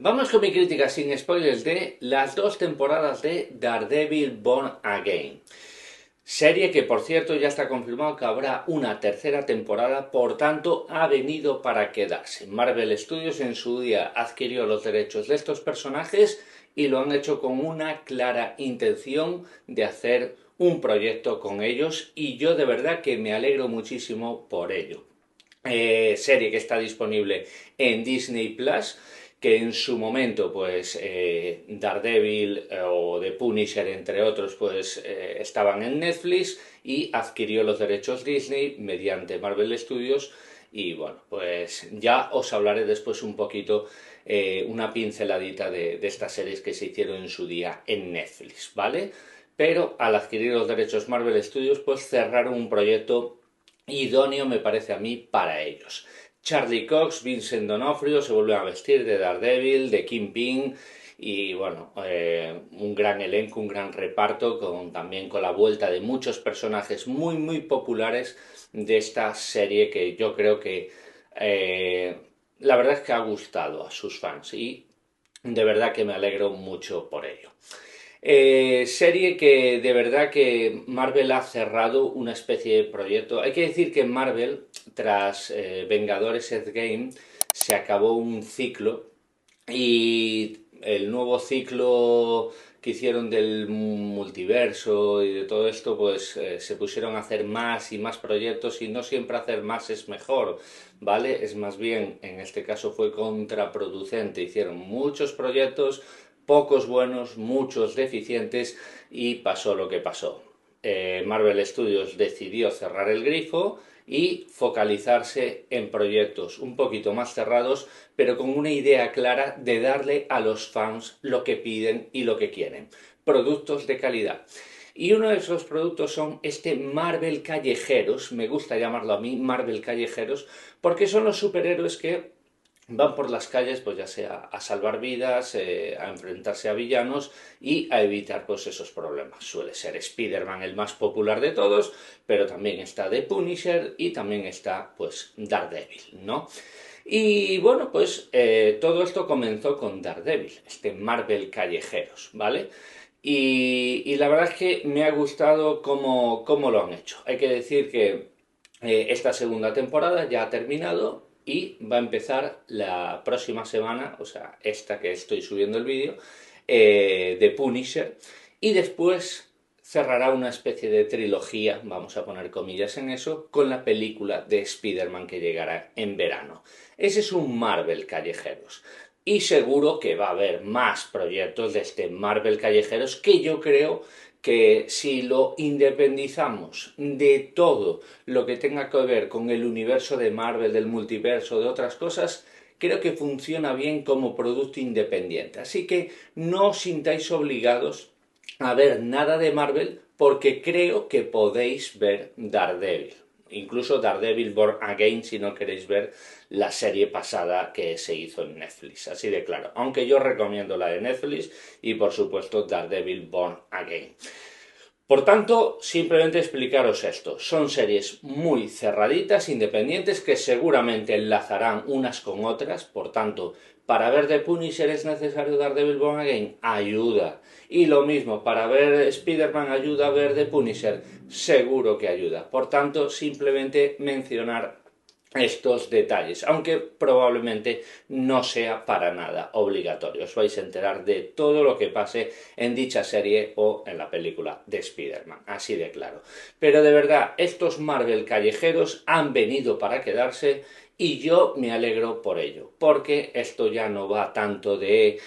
Vamos con mi crítica sin spoilers de las dos temporadas de Daredevil Born Again. Serie que, por cierto, ya está confirmado que habrá una tercera temporada, por tanto, ha venido para quedarse. Marvel Studios en su día adquirió los derechos de estos personajes y lo han hecho con una clara intención de hacer un proyecto con ellos, y yo de verdad que me alegro muchísimo por ello. Serie que está disponible en Disney Plus, que en su momento pues Daredevil o The Punisher entre otros pues estaban en Netflix, y adquirió los derechos Disney mediante Marvel Studios. Y bueno, pues ya os hablaré después un poquito, una pinceladita de estas series que se hicieron en su día en Netflix, ¿vale? Pero al adquirir los derechos Marvel Studios pues cerraron un proyecto idóneo, me parece a mí, para ellos. Charlie Cox, Vincent D'Onofrio se vuelven a vestir de Daredevil, de Kingpin, y bueno, un gran elenco, un gran reparto, también con la vuelta de muchos personajes muy populares de esta serie, que yo creo que la verdad es que ha gustado a sus fans, y de verdad que me alegro mucho por ello. Serie que de verdad que Marvel ha cerrado una especie de proyecto. Hay que decir que Marvel, tras Vengadores Endgame, se acabó un ciclo, y el nuevo ciclo que hicieron del multiverso y de todo esto, pues se pusieron a hacer más y más proyectos, y no siempre hacer más es mejor, ¿vale? Es más bien, en este caso fue contraproducente. Hicieron muchos proyectos, pocos buenos, muchos deficientes, y pasó lo que pasó. Marvel Studios decidió cerrar el grifo y focalizarse en proyectos un poquito más cerrados, pero con una idea clara de darle a los fans lo que piden y lo que quieren: productos de calidad. Y uno de esos productos son este Marvel Callejeros, me gusta llamarlo a mí Marvel Callejeros, porque son los superhéroes que van por las calles, pues ya sea a salvar vidas, a enfrentarse a villanos y a evitar pues esos problemas. Suele ser Spider-Man el más popular de todos, pero también está The Punisher y también está pues Daredevil, ¿no? Y bueno, pues todo esto comenzó con Daredevil, este Marvel Callejeros, ¿vale? Y la verdad es que me ha gustado cómo lo han hecho. Hay que decir que esta segunda temporada ya ha terminado y va a empezar la próxima semana, o sea, esta que estoy subiendo el vídeo, de Punisher, y después cerrará una especie de trilogía, vamos a poner comillas en eso, con la película de Spider-Man que llegará en verano. Ese es un Marvel Callejeros. Y seguro que va a haber más proyectos de este Marvel Callejeros, que yo creo que si lo independizamos de todo lo que tenga que ver con el universo de Marvel, del multiverso, de otras cosas, creo que funciona bien como producto independiente. Así que no os sintáis obligados a ver nada de Marvel, porque creo que podéis ver Daredevil. Incluso Daredevil Born Again, si no queréis ver la serie pasada que se hizo en Netflix, así de claro. Aunque yo recomiendo la de Netflix y por supuesto Daredevil Born Again. Por tanto, simplemente explicaros esto. Son series muy cerraditas, independientes, que seguramente enlazarán unas con otras. Por tanto, para ver The Punisher es necesario Daredevil Born Again, ayuda. Y lo mismo, para ver Spider-Man ayuda a ver The Punisher, seguro que ayuda. Por tanto, simplemente mencionar estos detalles, aunque probablemente no sea para nada obligatorio. Os vais a enterar de todo lo que pase en dicha serie o en la película de Spider-Man, así de claro. Pero de verdad, estos Marvel callejeros han venido para quedarse, y yo me alegro por ello, porque esto ya no va tanto de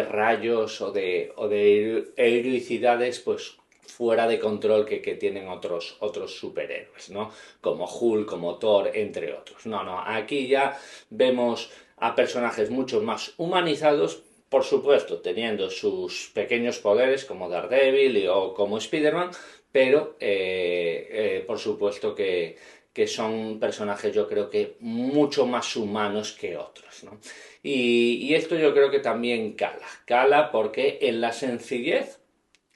rayos o de heroicidades pues fuera de control que tienen otros superhéroes, ¿no? Como Hulk, como Thor, entre otros. No, aquí ya vemos a personajes mucho más humanizados, por supuesto, teniendo sus pequeños poderes como Daredevil o como Spider-Man, pero por supuesto que son personajes, yo creo que mucho más humanos que otros, ¿no? Y esto yo creo que también cala porque en la sencillez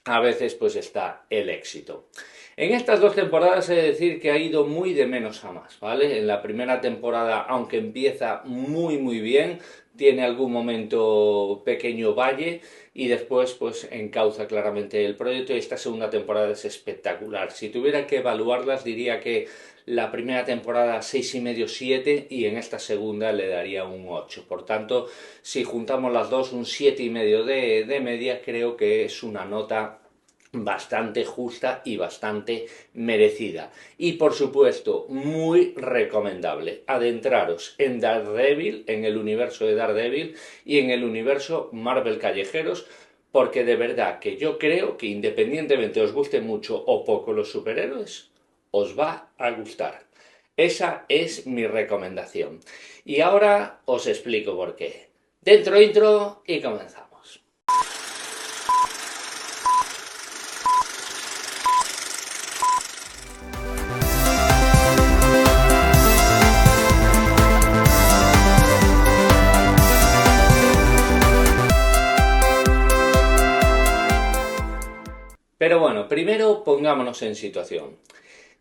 a veces pues está el éxito. En estas dos temporadas he de decir que ha ido muy de menos a más, ¿vale? En la primera temporada, aunque empieza muy bien, tiene algún momento pequeño valle y después pues encauza claramente el proyecto y esta segunda temporada es espectacular. Si tuviera que evaluarlas diría que la primera temporada 6,5, 7 y en esta segunda le daría un 8. Por tanto, si juntamos las dos, un 7,5 de media, creo que es una nota bastante justa y bastante merecida. Y por supuesto, muy recomendable adentraros en Daredevil, en el universo de Daredevil y en el universo Marvel Callejeros, porque de verdad que yo creo que independientemente os guste mucho o poco los superhéroes, os va a gustar. Esa es mi recomendación. Y ahora os explico por qué. Dentro intro y comenzamos. Pero bueno, primero pongámonos en situación.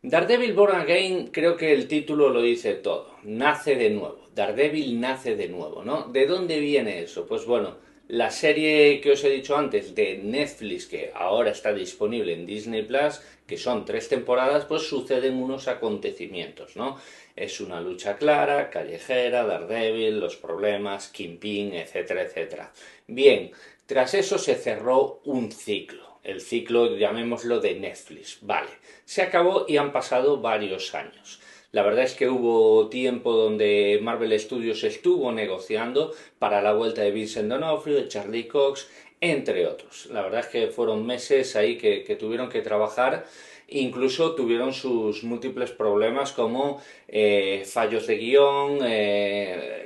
Daredevil Born Again, creo que el título lo dice todo. Nace de nuevo. Daredevil nace de nuevo, ¿no? ¿De dónde viene eso? Pues bueno, la serie que os he dicho antes de Netflix, que ahora está disponible en Disney Plus, que son 3 temporadas, pues suceden unos acontecimientos, ¿no? Es una lucha clara, callejera, Daredevil, los problemas, Kingpin, etcétera, etcétera. Bien, tras eso se cerró un ciclo. El ciclo, llamémoslo, de Netflix. Vale, se acabó y han pasado varios años. La verdad es que hubo tiempo donde Marvel Studios estuvo negociando para la vuelta de Vincent D'Onofrio, de Charlie Cox, entre otros. La verdad es que fueron meses ahí que tuvieron que trabajar, incluso tuvieron sus múltiples problemas como fallos de guión,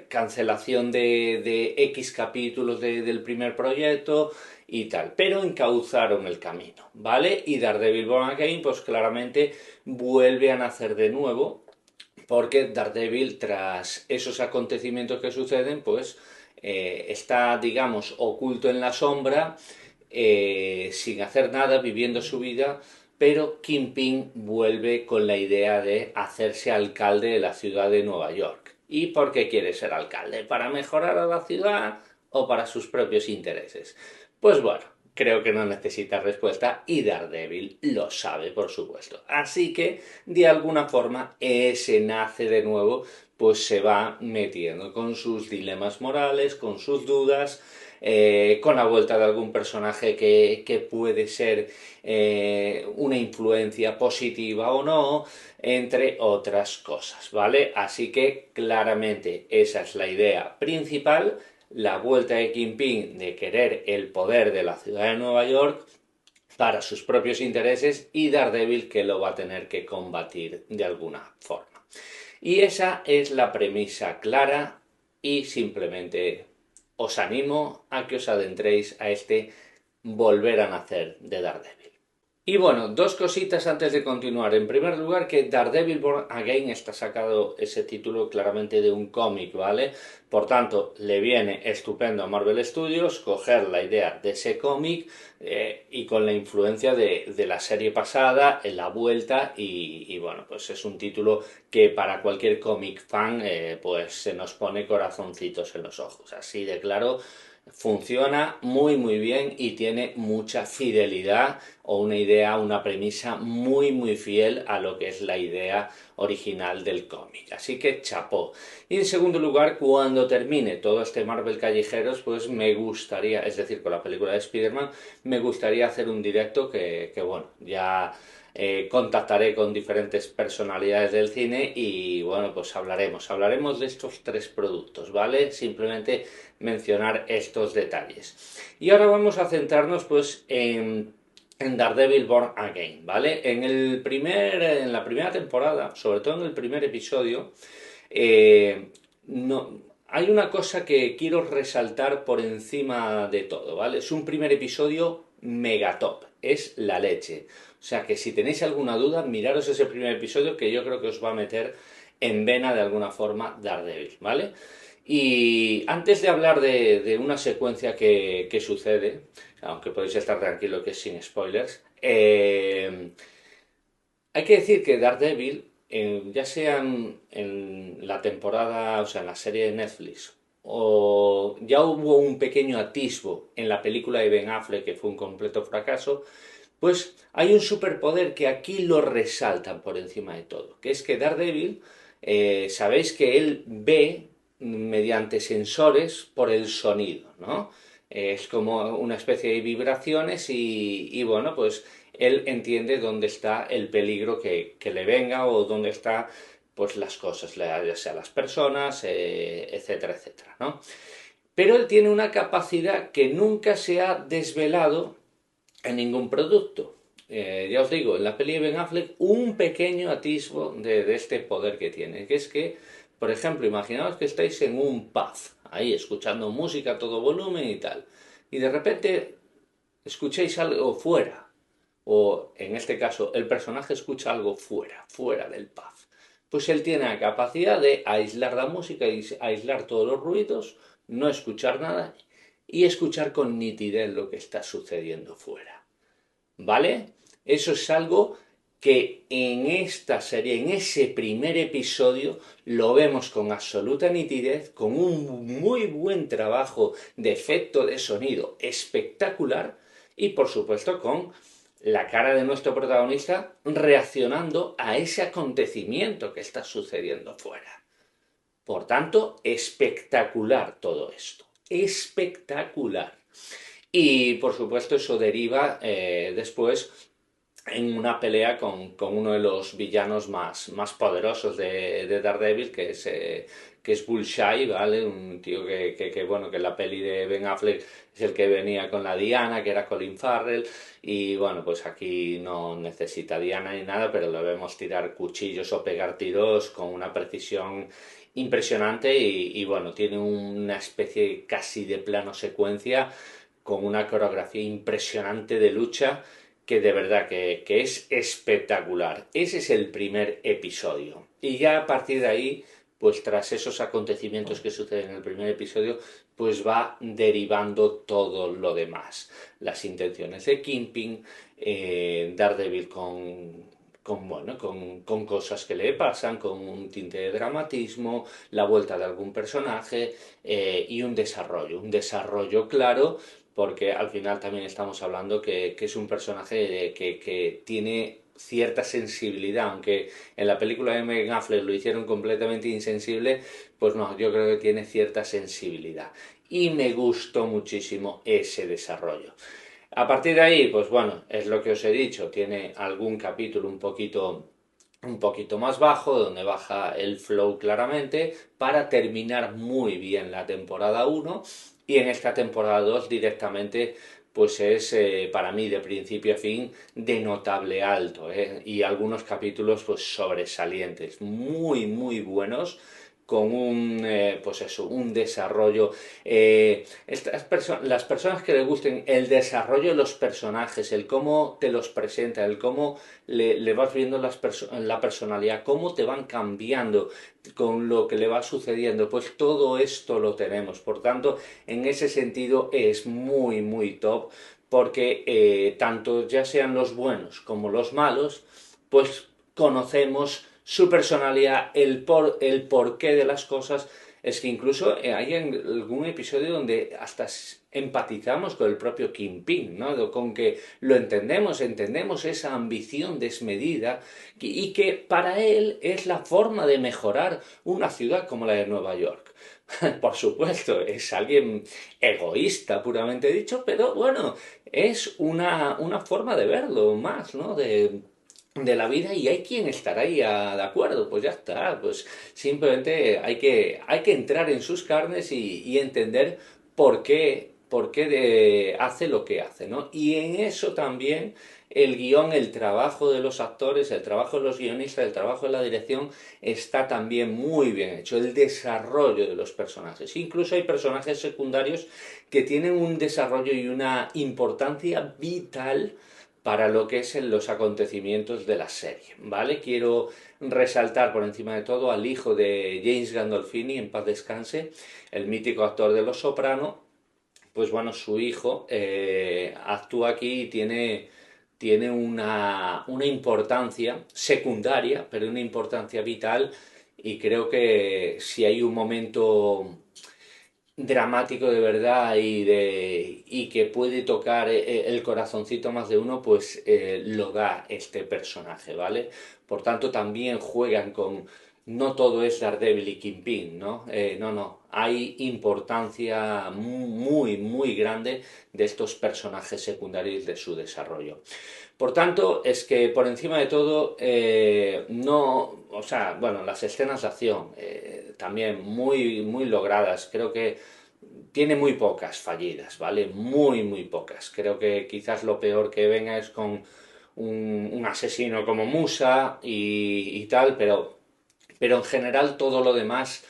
cancelación de X capítulos del primer proyecto y tal, pero encauzaron el camino, ¿vale? Y Daredevil Born Again pues claramente vuelve a nacer de nuevo porque Daredevil, tras esos acontecimientos que suceden, pues está, digamos, oculto en la sombra, sin hacer nada, viviendo su vida, pero Kingpin vuelve con la idea de hacerse alcalde de la ciudad de Nueva York. ¿Y por qué quiere ser alcalde? ¿Para mejorar a la ciudad o para sus propios intereses? Pues bueno, creo que no necesita respuesta y Daredevil lo sabe, por supuesto. Así que, de alguna forma, ese nace de nuevo, pues se va metiendo con sus dilemas morales, con sus dudas, con la vuelta de algún personaje que puede ser una influencia positiva o no, entre otras cosas, ¿vale? Así que claramente esa es la idea principal, la vuelta de Kingpin de querer el poder de la ciudad de Nueva York para sus propios intereses y Daredevil que lo va a tener que combatir de alguna forma. Y esa es la premisa clara y simplemente os animo a que os adentréis a este volver a nacer de Daredevil. Y bueno, dos cositas antes de continuar. En primer lugar, que Daredevil Born Again está sacado ese título claramente de un cómic, ¿vale? Por tanto, le viene estupendo a Marvel Studios coger la idea de ese cómic y con la influencia de la serie pasada, en la vuelta, y bueno, pues es un título que para cualquier cómic fan pues se nos pone corazoncitos en los ojos. Así de claro, funciona muy bien y tiene mucha fidelidad o una idea, una premisa muy fiel a lo que es la idea original del cómic. Así que chapó. Y en segundo lugar, cuando termine todo este Marvel Callejeros, pues me gustaría, es decir, con la película de Spider-Man, me gustaría hacer un directo que bueno, ya contactaré con diferentes personalidades del cine y bueno, pues hablaremos de estos 3 productos, ¿vale? Simplemente mencionar estos detalles. Y ahora vamos a centrarnos pues en Daredevil Born Again, ¿vale? En la primera temporada, sobre todo en el primer episodio, no, hay una cosa que quiero resaltar por encima de todo, ¿vale? Es un primer episodio megatop, es la leche. O sea que si tenéis alguna duda, miraros ese primer episodio que yo creo que os va a meter en vena de alguna forma Daredevil, ¿vale? Y antes de hablar de una secuencia que sucede, aunque podéis estar tranquilo que es sin spoilers, hay que decir que Daredevil, ya sea en la temporada, o sea, en la serie de Netflix ya hubo un pequeño atisbo en la película de Ben Affleck, que fue un completo fracaso, pues hay un superpoder que aquí lo resaltan por encima de todo, que es que Daredevil, sabéis que él ve mediante sensores por el sonido, ¿no? Es como una especie de vibraciones y bueno, pues él entiende dónde está el peligro que le venga o dónde está pues las cosas, ya sea las personas, etcétera, etcétera, ¿no? Pero él tiene una capacidad que nunca se ha desvelado en ningún producto. Ya os digo, en la peli de Ben Affleck, un pequeño atisbo de este poder que tiene, que es que, por ejemplo, imaginaos que estáis en un pub, ahí escuchando música a todo volumen y tal, y de repente escucháis algo fuera, o en este caso el personaje escucha algo fuera del pub. Pues él tiene la capacidad de aislar la música y aislar todos los ruidos, no escuchar nada y escuchar con nitidez lo que está sucediendo fuera. ¿Vale? Eso es algo que en esta serie, en ese primer episodio, lo vemos con absoluta nitidez, con un muy buen trabajo de efecto de sonido espectacular y por supuesto con la cara de nuestro protagonista reaccionando a ese acontecimiento que está sucediendo fuera. Por tanto, espectacular todo esto. Espectacular. Y por supuesto eso deriva después en una pelea con uno de los villanos más poderosos de Daredevil, que es Bullseye, ¿vale? Un tío bueno, que en la peli de Ben Affleck es el que venía con la Diana, que era Colin Farrell, y bueno, pues aquí no necesita Diana ni nada, pero lo vemos tirar cuchillos o pegar tiros con una precisión impresionante y bueno, tiene una especie casi de plano secuencia con una coreografía impresionante de lucha que de verdad que es espectacular. Ese es el primer episodio. Y ya a partir de ahí, pues tras esos acontecimientos que suceden en el primer episodio, pues va derivando todo lo demás. Las intenciones de Kingpin, Daredevil con cosas que le pasan, con un tinte de dramatismo, la vuelta de algún personaje y un desarrollo claro porque al final también estamos hablando que es un personaje que tiene cierta sensibilidad, aunque en la película de Ben Affleck lo hicieron completamente insensible, pues no, yo creo que tiene cierta sensibilidad. Y me gustó muchísimo ese desarrollo. A partir de ahí, pues bueno, es lo que os he dicho, tiene algún capítulo un poquito más bajo, donde baja el flow claramente, para terminar muy bien la temporada 1 y en esta temporada 2 directamente pues es para mí de principio a fin de notable alto y algunos capítulos pues sobresalientes, muy buenos con pues eso, un desarrollo. Las personas que les gusten el desarrollo de los personajes, el cómo te los presenta, el cómo le vas viendo la personalidad, cómo te van cambiando con lo que le va sucediendo, pues todo esto lo tenemos. Por tanto, en ese sentido es muy top, porque tanto ya sean los buenos como los malos, pues conocemos su personalidad, el porqué de las cosas. Es que incluso hay algún episodio donde hasta empatizamos con el propio Kingpin, ¿no? Con que lo entendemos esa ambición desmedida y que para él es la forma de mejorar una ciudad como la de Nueva York. Por supuesto, es alguien egoísta, puramente dicho, pero bueno, es una forma de verlo más, ¿no? De la vida y hay quien estará ahí de acuerdo, pues ya está, pues simplemente hay que entrar en sus carnes y entender por qué hace lo que hace, ¿no? Y en eso también el guión, el trabajo de los actores, el trabajo de los guionistas, el trabajo de la dirección está también muy bien hecho, el desarrollo de los personajes. Incluso hay personajes secundarios que tienen un desarrollo y una importancia vital para lo que es en los acontecimientos de la serie, ¿vale? Quiero resaltar por encima de todo al hijo de James Gandolfini, en paz descanse, el mítico actor de Los Soprano. Pues bueno, su hijo actúa aquí y tiene una importancia secundaria, pero una importancia vital, y creo que si hay un momento dramático de verdad y que puede tocar el corazoncito más de uno, pues lo da este personaje, ¿vale? Por tanto, también juegan con... No todo es Daredevil y Kingpin, ¿no? No. Hay importancia muy, muy grande de estos personajes secundarios y de su desarrollo. Por tanto, es que por encima de todo, no, o sea, bueno, las escenas de acción también muy, muy logradas. Creo que tiene muy pocas fallidas, ¿vale? Muy, muy pocas. Creo que quizás lo peor que venga es con un asesino como Musa y tal, pero en general todo lo demás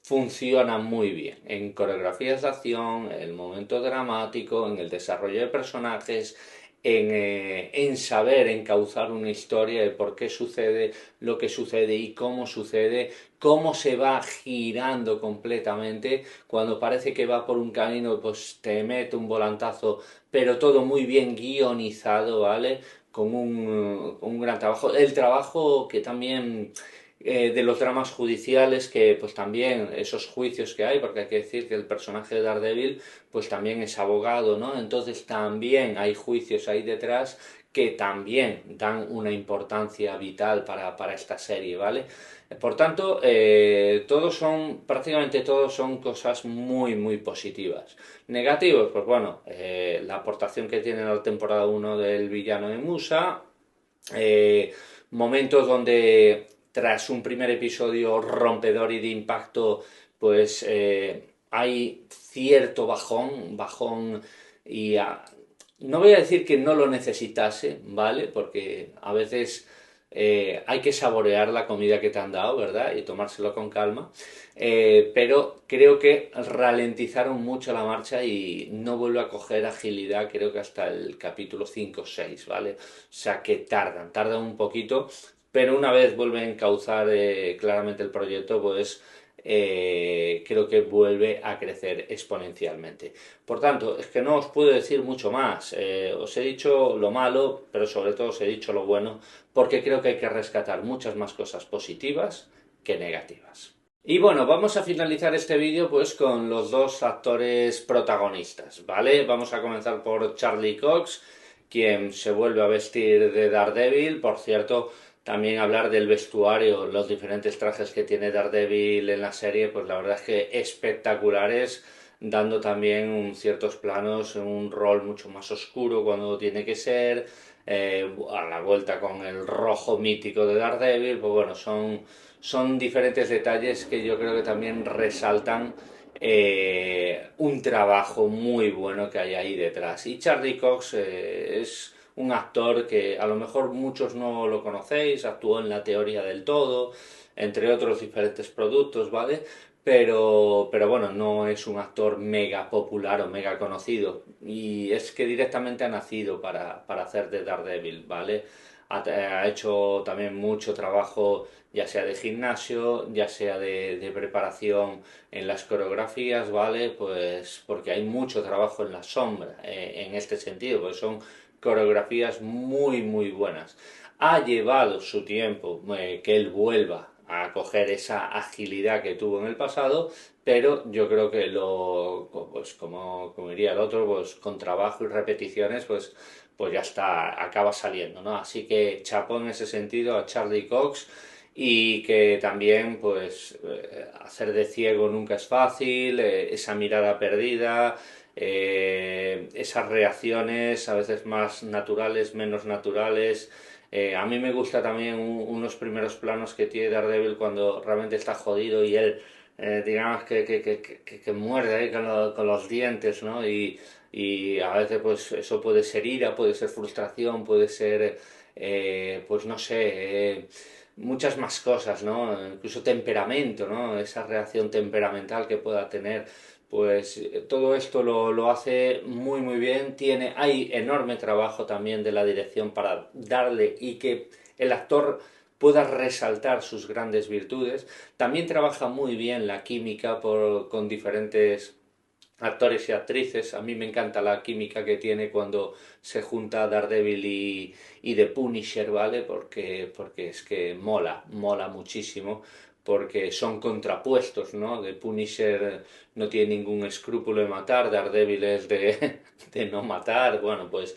funciona muy bien en coreografías de acción, en el momento dramático, en el desarrollo de personajes, en saber encauzar una historia de por qué sucede lo que sucede y cómo se va girando completamente, cuando parece que va por un camino, pues te mete un volantazo, pero todo muy bien guionizado, ¿vale? Con un gran trabajo. El trabajo que también de los dramas judiciales, que pues también esos juicios que hay, porque hay que decir que el personaje de Daredevil pues también es abogado, ¿no? Entonces también hay juicios ahí detrás que también dan una importancia vital para esta serie, ¿vale? Por tanto, prácticamente todos son cosas muy, muy positivas. Negativos, pues bueno, la aportación que tiene la temporada 1 del villano de Musa, momentos donde tras un primer episodio rompedor y de impacto, pues hay cierto bajón y no voy a decir que no lo necesitase, ¿vale? Porque a veces hay que saborear la comida que te han dado, ¿verdad? Y tomárselo con calma. Pero creo que ralentizaron mucho la marcha y no vuelve a coger agilidad, creo que hasta el capítulo 5 o 6, ¿vale? O sea que tardan un poquito, pero una vez vuelven a encauzar claramente el proyecto, pues creo que vuelve a crecer exponencialmente. Por tanto, es que no os puedo decir mucho más. Os he dicho lo malo, pero sobre todo os he dicho lo bueno, porque creo que hay que rescatar muchas más cosas positivas que negativas. Y bueno, vamos a finalizar este vídeo pues con los dos actores protagonistas, ¿vale? Vamos a comenzar por Charlie Cox, quien se vuelve a vestir de Daredevil. Por cierto, también hablar del vestuario, los diferentes trajes que tiene Daredevil en la serie, pues la verdad es que espectaculares, dando también ciertos planos, un rol mucho más oscuro cuando tiene que ser, a la vuelta con el rojo mítico de Daredevil, pues bueno, son diferentes detalles que yo creo que también resaltan un trabajo muy bueno que hay ahí detrás. Y Charlie Cox es un actor que a lo mejor muchos no lo conocéis, actuó en La Teoría del Todo, entre otros diferentes productos, ¿vale? Pero bueno, no es un actor mega popular o mega conocido. Y es que directamente ha nacido para hacer de Daredevil, ¿vale? Ha hecho también mucho trabajo, ya sea de gimnasio, ya sea de preparación en las coreografías, ¿vale? Pues porque hay mucho trabajo en la sombra, en este sentido, porque son coreografías muy, muy buenas. Ha llevado su tiempo que él vuelva a coger esa agilidad que tuvo en el pasado, pero yo creo que pues como diría el otro, pues con trabajo y repeticiones, pues ya está, acaba saliendo, ¿no? Así que chapó en ese sentido a Charlie Cox y que también, pues, hacer de ciego nunca es fácil, esa mirada perdida, esas reacciones a veces más naturales, menos naturales. A mí me gusta también unos primeros planos que tiene Daredevil cuando realmente está jodido y él, digamos, que muerde ahí con los dientes, ¿no? Y a veces pues eso puede ser ira, puede ser frustración, puede ser, pues no sé, muchas más cosas, ¿no? Incluso temperamento, ¿no? Esa reacción temperamental que pueda tener. Pues todo esto lo hace muy muy bien. Hay enorme trabajo también de la dirección para darle y que el actor pueda resaltar sus grandes virtudes. También trabaja muy bien la química con diferentes actores y actrices. A mí me encanta la química que tiene cuando se junta Daredevil y The Punisher, ¿vale? Porque es que mola muchísimo. porque son contrapuestos, ¿no? The Punisher no tiene ningún escrúpulo de matar, Daredevil es de, de no matar, bueno, pues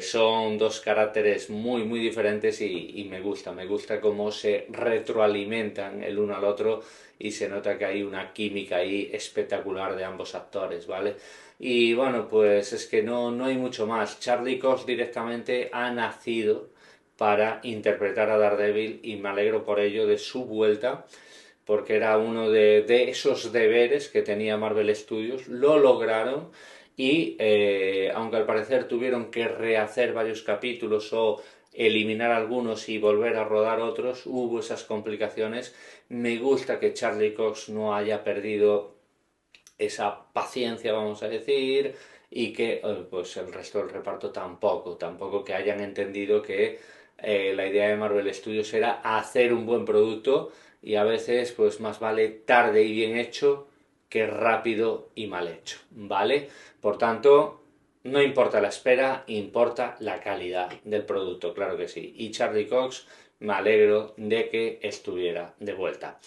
son dos caracteres muy, muy diferentes y me gusta cómo se retroalimentan el uno al otro y se nota que hay una química ahí espectacular de ambos actores, ¿vale? Y bueno, pues es que no hay mucho más. Charlie Cox directamente ha nacido para interpretar a Daredevil y me alegro por ello de su vuelta porque era uno de esos deberes que tenía Marvel Studios, lo lograron y aunque al parecer tuvieron que rehacer varios capítulos o eliminar algunos y volver a rodar otros, hubo esas complicaciones. Me gusta que Charlie Cox no haya perdido esa paciencia, vamos a decir, y que pues el resto del reparto tampoco que hayan entendido que la idea de Marvel Studios era hacer un buen producto y a veces pues más vale tarde y bien hecho que rápido y mal hecho, ¿vale? Por tanto, no importa la espera, importa la calidad del producto, claro que sí. Y Charlie Cox, me alegro de que estuviera de vuelta.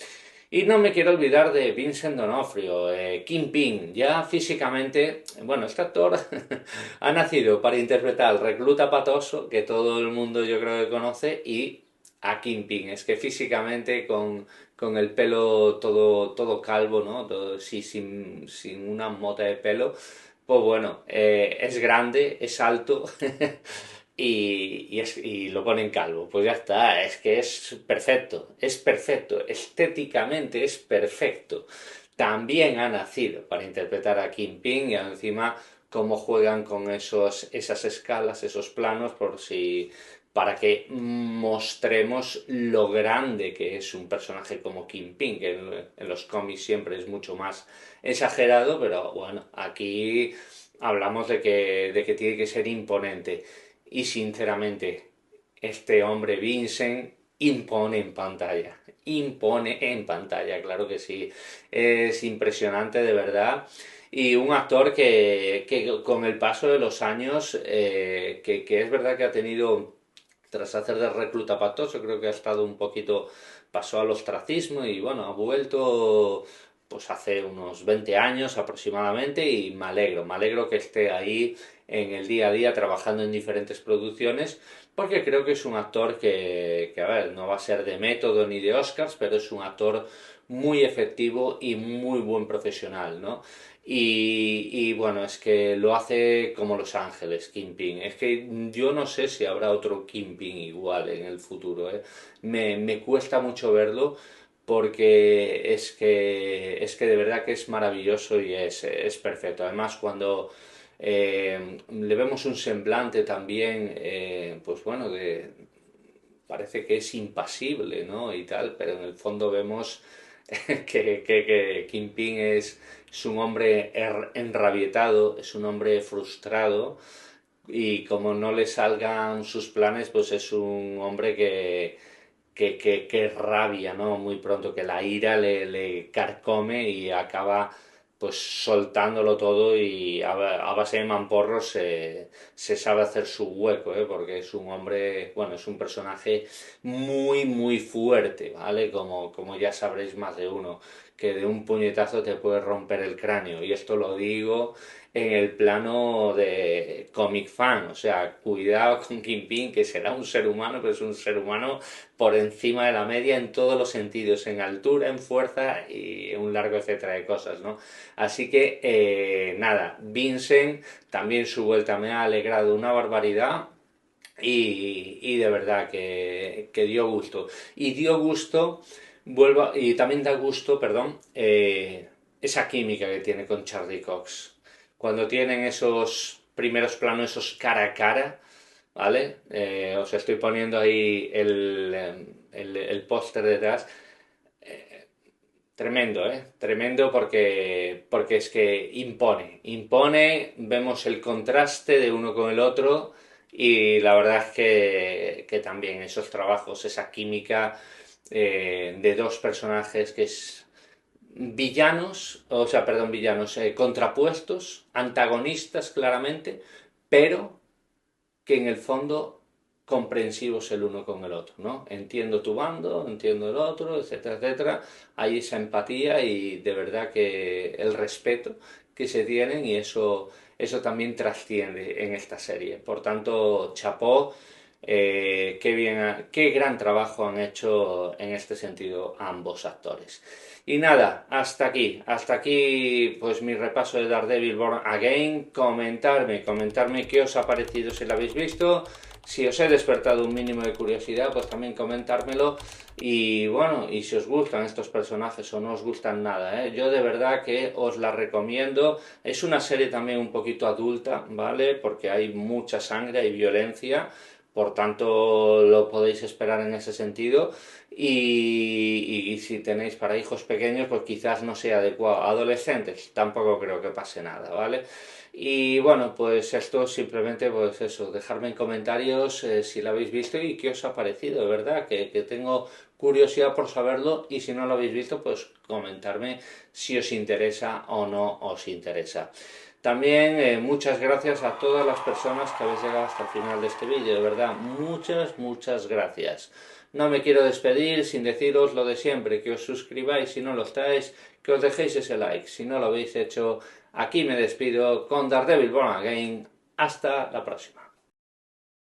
Y no me quiero olvidar de Vincent D'Onofrio, Kingpin. Ya físicamente, bueno, este actor ha nacido para interpretar al recluta patoso, que todo el mundo yo creo que conoce, y a Kingpin. Es que físicamente con el pelo todo calvo, ¿no? Todo, sí, sin una mota de pelo, pues bueno, es grande, es alto y lo ponen calvo. Pues ya está, es que es perfecto, estéticamente es perfecto. También ha nacido para interpretar a Kingpin y encima cómo juegan con esas escalas, esos planos, para que mostremos lo grande que es un personaje como Kingpin, que en los cómics siempre es mucho más exagerado, pero bueno, aquí hablamos de que tiene que ser imponente. Y sinceramente, este hombre Vincent impone en pantalla, claro que sí, es impresionante de verdad. Y un actor que con el paso de los años, que es verdad que ha tenido, tras hacer de recluta patoso, creo que ha estado un poquito, pasó al ostracismo y bueno, ha vuelto pues hace unos 20 años aproximadamente y me alegro que esté ahí en el día a día trabajando en diferentes producciones porque creo que es un actor que a ver, no va a ser de método ni de Oscars, pero es un actor muy efectivo y muy buen profesional, ¿no? Y bueno, es que lo hace como Los Ángeles, Kingpin. Es que yo no sé si habrá otro Kingpin igual en el futuro, ¿eh? Me cuesta mucho verlo porque es que de verdad que es maravilloso y es perfecto. Además, cuando le vemos un semblante también, pues bueno, parece que es impasible, ¿no? Y tal, pero en el fondo vemos que Kingpin es un hombre enrabietado, es un hombre frustrado y como no le salgan sus planes, pues es un hombre que rabia, ¿no? Muy pronto, que la ira le carcome y acaba pues soltándolo todo y a base de mamporros se sabe hacer su hueco, ¿eh? Porque es un hombre, bueno, es un personaje muy, muy fuerte, ¿vale? Como ya sabréis más de uno, que de un puñetazo te puede romper el cráneo. Y esto lo digo en el plano de comic fan, o sea, cuidado con Kingpin, que será un ser humano, pero es un ser humano por encima de la media en todos los sentidos, en altura, en fuerza y un largo etcétera de cosas, ¿no? Así que, nada, Vincent, también su vuelta me ha alegrado una barbaridad y de verdad que dio gusto. Y dio gusto, y también da gusto, perdón, esa química que tiene con Charlie Cox. Cuando tienen esos primeros planos, esos cara a cara, ¿vale? Os estoy poniendo ahí el póster detrás. Tremendo, ¿eh? Tremendo porque es que impone, vemos el contraste de uno con el otro y la verdad es que también esos trabajos, esa química de dos personajes que es villanos, o sea, perdón, villanos, contrapuestos, antagonistas claramente, pero que en el fondo comprensivos el uno con el otro, ¿no? Entiendo tu bando, entiendo el otro, etcétera, etcétera. Hay esa empatía y de verdad que el respeto que se tienen y eso también trasciende en esta serie. Por tanto, chapó, qué bien, qué gran trabajo han hecho en este sentido ambos actores. Y nada, hasta aquí pues mi repaso de Daredevil Born Again. Comentarme qué os ha parecido si lo habéis visto. Si os he despertado un mínimo de curiosidad, pues también comentármelo. Y bueno, y si os gustan estos personajes o no os gustan nada, ¿eh? Yo de verdad que os la recomiendo. Es una serie también un poquito adulta, ¿vale? Porque hay mucha sangre, hay violencia. Por tanto, lo podéis esperar en ese sentido. Y si tenéis para hijos pequeños, pues quizás no sea adecuado. Adolescentes, tampoco creo que pase nada, ¿vale? Y bueno, pues esto simplemente, pues eso, dejarme en comentarios si lo habéis visto y qué os ha parecido, de verdad, que tengo curiosidad por saberlo y si no lo habéis visto, pues comentarme si os interesa o no os interesa. También muchas gracias a todas las personas que habéis llegado hasta el final de este vídeo, de verdad, muchas gracias. No me quiero despedir sin deciros lo de siempre, que os suscribáis si no lo estáis, que os dejéis ese like si no lo habéis hecho. Aquí me despido con Daredevil Born Again. Hasta la próxima.